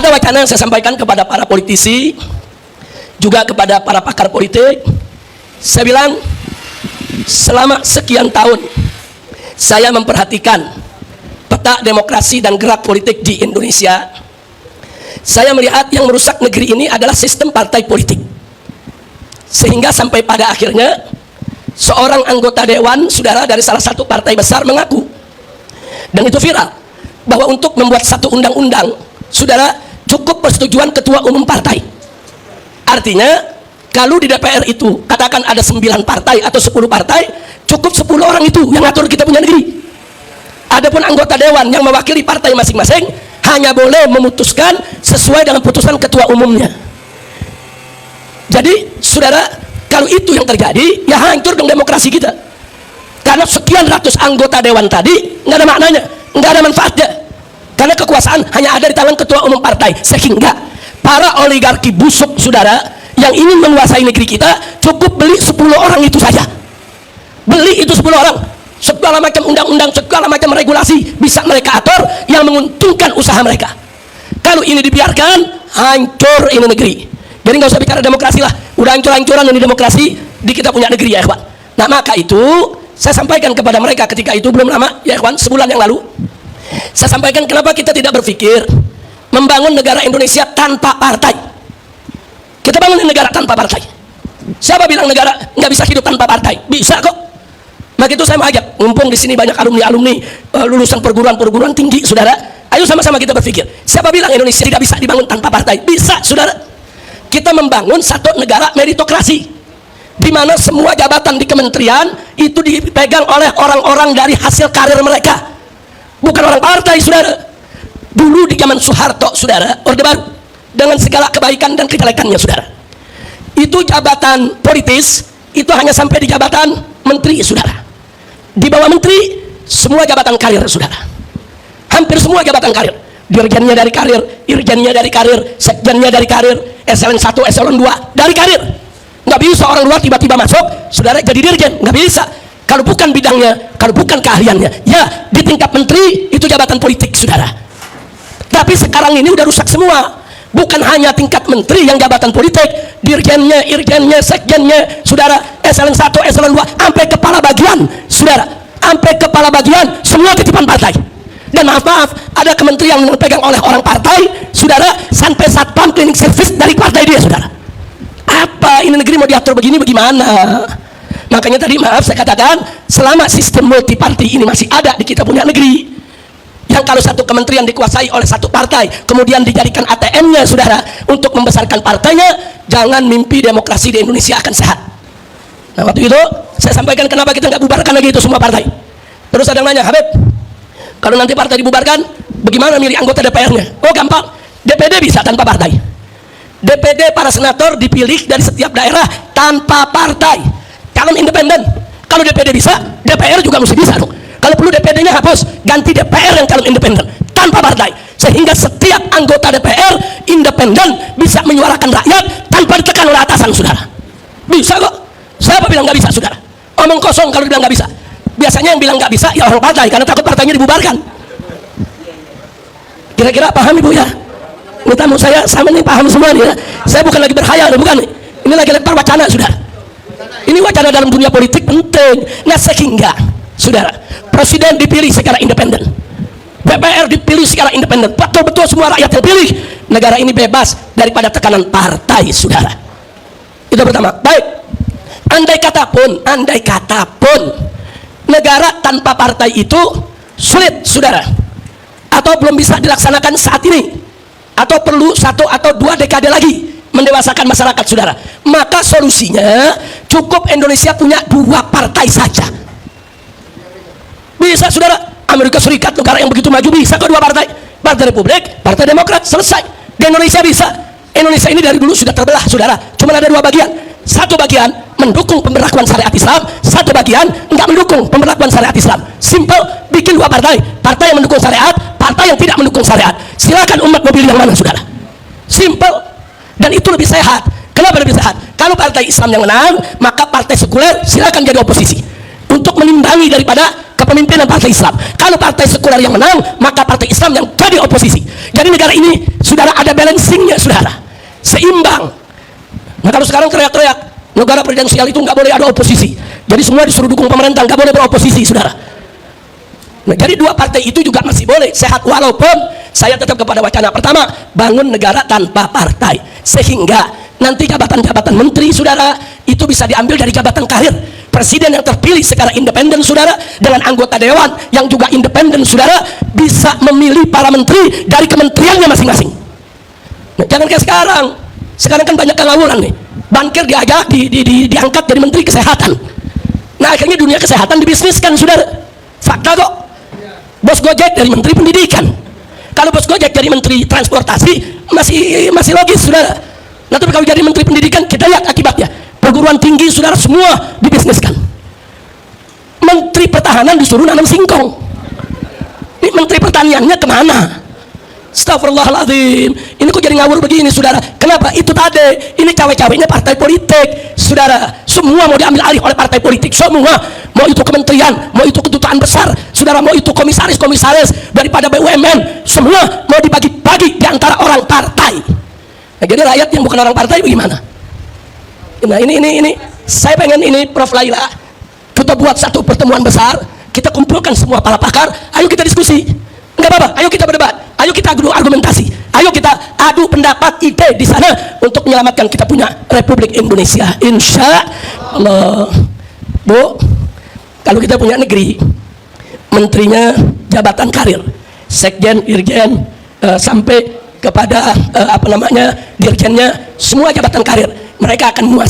Ada wacana yang saya sampaikan kepada para politisi, juga kepada para pakar politik. Saya bilang, selama sekian tahun saya memperhatikan peta demokrasi dan gerak politik di Indonesia. Saya melihat yang merusak negeri ini adalah sistem partai politik. Sehingga sampai pada akhirnya seorang anggota dewan, saudara, dari salah satu partai besar mengaku, dan itu viral, bahwa untuk membuat satu undang-undang, saudara, cukup persetujuan ketua umum partai. Artinya, kalau di DPR itu katakan ada 9 partai atau 10 partai, cukup 10 orang itu yang ngatur kita punya negeri. Adapun anggota dewan yang mewakili partai masing-masing hanya boleh memutuskan sesuai dengan putusan ketua umumnya. Jadi, saudara, kalau itu yang terjadi, ya hancur dong demokrasi kita. Karena sekian ratus anggota dewan tadi nggak ada maknanya, nggak ada manfaatnya. Karena kekuasaan hanya ada di tangan ketua umum partai, sehingga para oligarki busuk, saudara, yang ingin menguasai negeri kita cukup beli 10 orang itu saja. Beli itu 10 orang, segala macam undang-undang, segala macam regulasi bisa mereka atur yang menguntungkan usaha mereka. Kalau ini dibiarkan, hancur ini negeri. Jadi nggak usah bicara demokrasi lah, udah hancur-hancuran ini demokrasi di kita punya negeri, ya ikhwan. Nah, maka itu saya sampaikan kepada mereka ketika itu, belum lama, ya ikhwan, sebulan yang lalu. Saya sampaikan kenapa kita tidak berpikir membangun negara Indonesia tanpa partai. Kita bangun negara tanpa partai. Siapa bilang negara nggak bisa hidup tanpa partai? Bisa kok. Maka itu saya mau ajak, mumpung di sini banyak alumni-alumni lulusan perguruan-perguruan tinggi, saudara. Ayo sama-sama kita berpikir. Siapa bilang Indonesia tidak bisa dibangun tanpa partai? Bisa, saudara. Kita membangun satu negara meritokrasi, di mana semua jabatan di kementerian itu dipegang oleh orang-orang dari hasil karir mereka, bukan orang partai, saudara. Dulu di zaman Soeharto, saudara, Orde Baru, dengan segala kebaikan dan kejelekannya, saudara, itu jabatan politis itu hanya sampai di jabatan menteri, saudara. Di bawah menteri semua jabatan karir, saudara. Hampir semua jabatan karir. Dirjennya dari karir, irjennya dari karir, sekjennya dari karir, eselon 1, eselon 2 dari karir. Nggak bisa orang luar tiba-tiba masuk, saudara, jadi dirjen, nggak bisa. Kalau bukan bidangnya, kalau bukan keahliannya, ya di tingkat menteri itu jabatan politik, saudara. Tapi sekarang ini udah rusak semua. Bukan hanya tingkat menteri yang jabatan politik, dirjennya, irjennya, sekjennya, saudara, eselon 1, eselon 2, sampai kepala bagian, saudara, sampai kepala bagian, semua titipan partai. Dan maaf, ada kementerian yang dipegang oleh orang partai, saudara, sampai satpam cleaning service dari partai dia, saudara. Apa ini negeri mau diatur begini bagaimana? Makanya tadi maaf saya katakan, selama sistem multiparti ini masih ada di kita punya negeri, yang kalau satu kementerian dikuasai oleh satu partai, kemudian dijadikan ATM-nya, saudara, untuk membesarkan partainya, jangan mimpi demokrasi di Indonesia akan sehat. Nah, waktu itu saya sampaikan kenapa kita nggak bubarkan lagi itu semua partai. Terus ada yang nanya, Habib, kalau nanti partai dibubarkan, bagaimana milih anggota DPR-nya? Oh, gampang, DPD bisa tanpa partai. DPD para senator dipilih dari setiap daerah tanpa partai, calon independen. Kalau DPD bisa, DPR juga mesti bisa dong. Kalau perlu DPD-nya hapus, ganti DPR yang calon independen tanpa partai, sehingga setiap anggota DPR independen bisa menyuarakan rakyat tanpa ditekan oleh atasan, saudara. Bisa kok. Siapa bilang nggak bisa, saudara? Omong kosong kalau dibilang nggak bisa. Biasanya yang bilang nggak bisa ya orang partai, karena takut partainya dibubarkan. Kira-kira paham ibu ya? Ini tamu saya sama nih, paham semua nih ya. Saya bukan lagi berkhayal, bukan nih. Ini lagi lempar wacana, saudara. Ini wacana dalam dunia politik penting. Nah, sehingga, saudara, presiden dipilih secara independen, DPR dipilih secara independen, betul-betul semua rakyat yang pilih. Negara ini bebas daripada tekanan partai, saudara. Itu pertama. Baik, andai kata pun negara tanpa partai itu sulit, saudara, atau belum bisa dilaksanakan saat ini, atau perlu 1 atau 2 dekade lagi mendewasakan masyarakat, saudara, maka solusinya cukup Indonesia punya 2 partai saja. Bisa, saudara. Amerika Serikat, negara yang begitu maju, bisa kok 2 partai, Partai Republik, Partai Demokrat, selesai. Di Indonesia bisa. Indonesia ini dari dulu sudah terbelah, saudara. Cuma ada 2 bagian. Satu bagian mendukung pemberlakuan syariat Islam, satu bagian enggak mendukung pemberlakuan syariat Islam. Simple, bikin 2 partai, partai yang mendukung syariat, partai yang tidak mendukung syariat. Silakan umat mau pilih yang mana, saudara. Simple, dan itu lebih sehat. Kenapa lebih sehat? Kalau partai Islam yang menang, maka partai sekuler silakan jadi oposisi untuk menimbangi daripada kepemimpinan partai Islam. Kalau partai sekuler yang menang, maka partai Islam yang jadi oposisi. Jadi negara ini, saudara, ada balance balancingnya, saudara, seimbang. Nah kalau sekarang teriak-teriak negara presidensial itu nggak boleh ada oposisi, jadi semua disuruh dukung pemerintah, nggak boleh beroposisi, saudara. Nah, jadi dua partai itu juga masih boleh sehat, walaupun saya tetap kepada wacana pertama, bangun negara tanpa partai, sehingga nanti jabatan-jabatan menteri, saudara, itu bisa diambil dari jabatan karir. Presiden yang terpilih secara independen, saudara, dengan anggota dewan yang juga independen, saudara, bisa memilih para menteri dari kementeriannya masing-masing. Nah, jangan kayak sekarang kan banyak kelawuran nih, bankir diangkat dari menteri kesehatan. Nah akhirnya dunia kesehatan dibisniskan, saudara. Fakta kok. Bos Gojek dari menteri pendidikan, kalau bos Gojek dari menteri transportasi masih logis, saudara. Nah tapi kalau jadi menteri pendidikan, kita lihat akibatnya, perguruan tinggi, saudara, semua dibisniskan. Menteri pertahanan disuruh nanam singkong, ini menteri pertaniannya kemana? Astagfirullahaladzim, ini kok jadi ngawur begini, saudara? Kenapa? Itu tadi, ini cawe-cawenya partai politik, saudara. Semua mau diambil alih oleh partai politik, semua. Mau itu kementerian, mau itu kedutaan besar, saudara, mau itu komisaris daripada BUMN, semua mau dibagi-bagi di antara orang partai. Nah, jadi rakyat yang bukan orang partai bagaimana? Nah ini saya pengen ini, Prof. Laila, kita buat satu pertemuan besar, kita kumpulkan semua para pakar, ayo kita diskusi. Enggak apa-apa, ayo kita berdebat, ayo kita adu argumentasi, ayo kita adu pendapat, ide di sana untuk menyelamatkan kita punya Republik Indonesia, insya Allah. Bu, kalau kita punya negeri, menterinya jabatan karir, sekjen, dirjen, sampai kepada dirjennya, semua jabatan karir, mereka akan menguasai